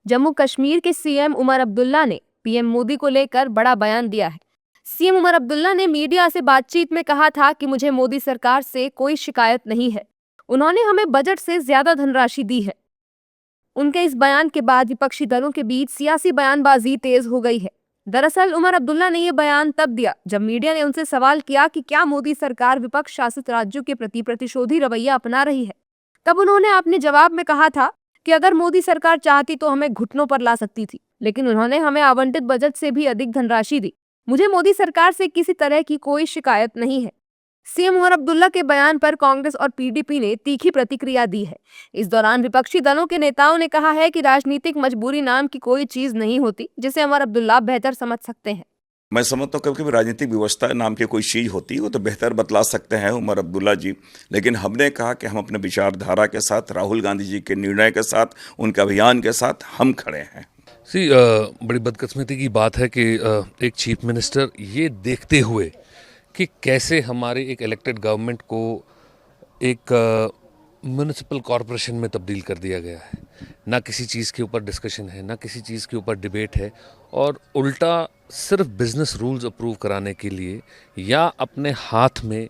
जम्मू कश्मीर के सीएम उमर अब्दुल्ला ने पीएम मोदी को लेकर बड़ा बयान दिया है। सीएम उमर अब्दुल्ला ने मीडिया से बातचीत में कहा था कि मुझे मोदी सरकार से कोई शिकायत नहीं है, उन्होंने हमें बजट से ज्यादा धनराशि दी है। उनके इस बयान के बाद विपक्षी दलों के बीच सियासी बयानबाजी तेज हो गई है। दरअसल उमर अब्दुल्ला ने ये बयान तब दिया जब मीडिया ने उनसे सवाल किया कि क्या मोदी सरकार विपक्ष शासित राज्यों के प्रति प्रतिशोधी रवैया अपना रही है। तब उन्होंने अपने जवाब में कहा था कि अगर मोदी सरकार चाहती तो हमें घुटनों पर ला सकती थी, लेकिन उन्होंने हमें आवंटित बजट से भी अधिक धनराशि दी। मुझे मोदी सरकार से किसी तरह की कोई शिकायत नहीं है। सीएम उमर अब्दुल्ला के बयान पर कांग्रेस और पीडीपी ने तीखी प्रतिक्रिया दी है। इस दौरान विपक्षी दलों के नेताओं ने कहा है कि राजनीतिक मजबूरी नाम की कोई चीज नहीं होती, जिसे उमर अब्दुल्ला बेहतर समझ सकते हैं। मैं समझता हूँ कभी कभी राजनीतिक व्यवस्था नाम की कोई चीज़ होती है, वो तो बेहतर बतला सकते हैं उमर अब्दुल्ला जी। लेकिन हमने कहा कि हम अपने विचारधारा के साथ, राहुल गांधी जी के निर्णय के साथ, उनके अभियान के साथ हम खड़े हैं। बड़ी बदकिस्मती की बात है कि एक चीफ मिनिस्टर ये देखते हुए कि कैसे हमारे एक इलेक्टेड गवर्नमेंट को एक म्यूनिसिपल कॉरपोरेशन में तब्दील कर दिया गया है। ना किसी चीज़ के ऊपर डिस्कशन है, ना किसी चीज़ के ऊपर डिबेट है, और उल्टा सिर्फ बिजनेस रूल्स अप्रूव कराने के लिए या अपने हाथ में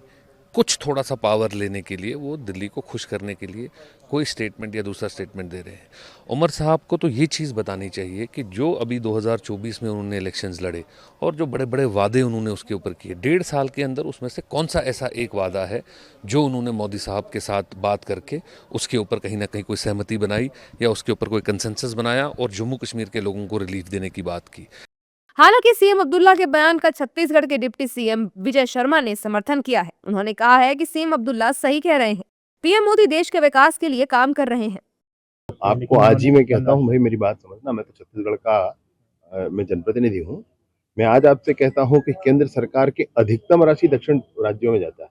कुछ थोड़ा सा पावर लेने के लिए, वो दिल्ली को खुश करने के लिए कोई स्टेटमेंट या दूसरा स्टेटमेंट दे रहे हैं। उमर साहब को तो ये चीज़ बतानी चाहिए कि जो अभी 2024 में उन्होंने इलेक्शंस लड़े और जो बड़े बड़े वादे उन्होंने उसके ऊपर किए, 1.5 साल के अंदर उसमें से कौन सा ऐसा एक वादा है जो उन्होंने मोदी साहब के साथ बात करके उसके ऊपर कहीं ना कहीं कोई सहमति बनाई या उसके ऊपर कोई कंसेंसस बनाया और जम्मू कश्मीर के लोगों को रिलीफ देने की बात की। हालांकि सीएम अब्दुल्ला के बयान का छत्तीसगढ़ के डिप्टी सीएम विजय शर्मा ने समर्थन किया है। उन्होंने कहा है कि सीएम अब्दुल्ला सही कह रहे हैं, पीएम मोदी देश के विकास के लिए काम कर रहे हैं। आपको आज ही मैं कहता हूं भाई, मेरी बात समझना, मैं तो छत्तीसगढ़ का मैं जनप्रतिनिधि हूं। मैं आज आपसे कहता हूं कि केंद्र सरकार की अधिकतम राशि दक्षिण राज्यों में जाता है,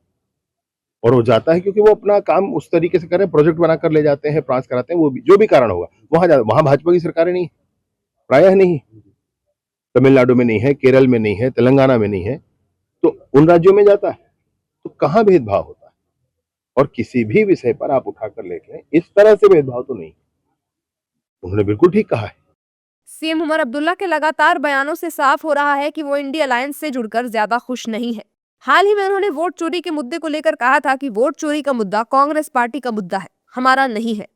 और वो जाता है क्योंकि वो अपना काम उस तरीके से करें, प्रोजेक्ट बनाकर ले जाते हैं, पास कराते हैं, वो भी जो भी कारण होगा वहां भाजपा की सरकारें नहीं, प्रायः नहीं, तमिलनाडु में नहीं है, केरल में नहीं है, तेलंगाना में नहीं है, तो उन राज्यों में जाता है। तो कहाँ भेदभाव होता है? और किसी भी विषय पर आप उठाकर लेख लें, इस तरह से भेदभाव तो नहीं। उन्होंने बिल्कुल ठीक कहा है। सीएम उमर अब्दुल्ला के लगातार बयानों से साफ हो रहा है कि वो इंडिया अलायंस से जुड़कर ज्यादा खुश नहीं है। हाल ही में उन्होंने वोट चोरी के मुद्दे को लेकर कहा था कि वोट चोरी का मुद्दा कांग्रेस पार्टी का मुद्दा है, हमारा नहीं है।